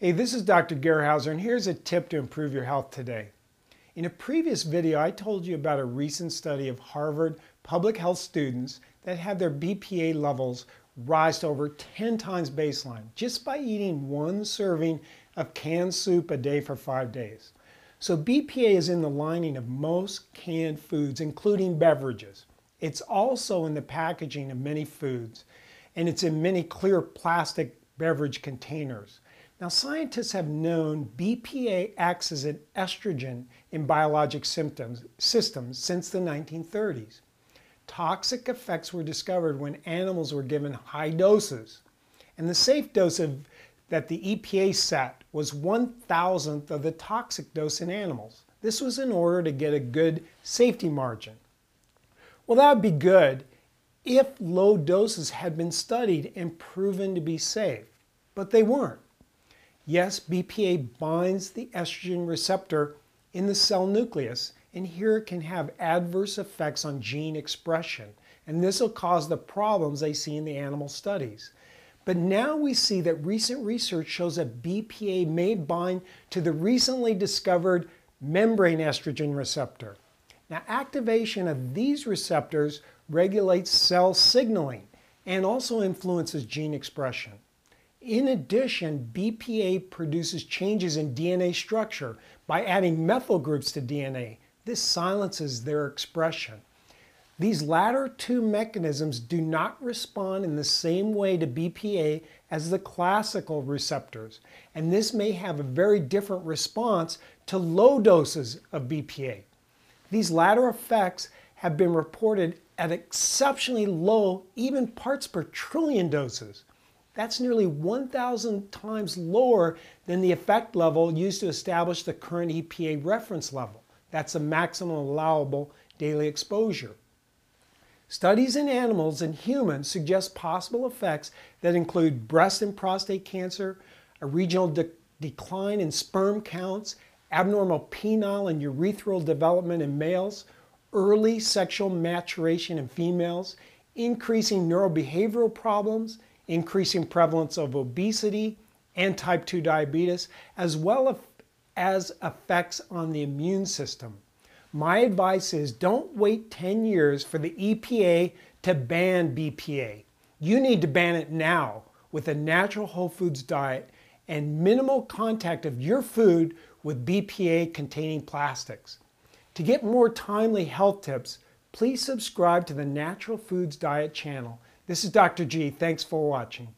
Hey, this is Dr. Gerhauser, and here's a tip to improve your health today. In a previous video, I told you about a recent study of Harvard public health students that had their BPA levels rise to over 10 times baseline just by eating one serving of canned soup a day for 5 days. So BPA is in the lining of most canned foods, including beverages. It's also in the packaging of many foods, and it's in many clear plastic beverage containers. Now, scientists have known BPA acts as an estrogen in biologic systems since the 1930s. Toxic effects were discovered when animals were given high doses, and the safe dose that the EPA set was 1,000th of the toxic dose in animals. This was in order to get a good safety margin. Well, that would be good if low doses had been studied and proven to be safe, but they weren't. Yes, BPA binds the estrogen receptor in the cell nucleus, and here it can have adverse effects on gene expression, and this will cause the problems they see in the animal studies. But now we see that recent research shows that BPA may bind to the recently discovered membrane estrogen receptor. Now, activation of these receptors regulates cell signaling and also influences gene expression. In addition, BPA produces changes in DNA structure by adding methyl groups to DNA. This silences their expression. These latter two mechanisms do not respond in the same way to BPA as the classical receptors, and this may have a very different response to low doses of BPA. These latter effects have been reported at exceptionally low, even parts per trillion doses. That's nearly 1,000 times lower than the effect level used to establish the current EPA reference level. That's the maximum allowable daily exposure. Studies in animals and humans suggest possible effects that include breast and prostate cancer, a regional decline in sperm counts, abnormal penile and urethral development in males, early sexual maturation in females, increasing neurobehavioral problems, increasing prevalence of obesity and type 2 diabetes, as well as effects on the immune system. My advice is don't wait 10 years for the EPA to ban BPA. You need to ban it now with a natural whole foods diet and minimal contact of your food with BPA containing plastics. To get more timely health tips, please subscribe to the Natural Foods Diet channel. This is Dr. G. Thanks for watching.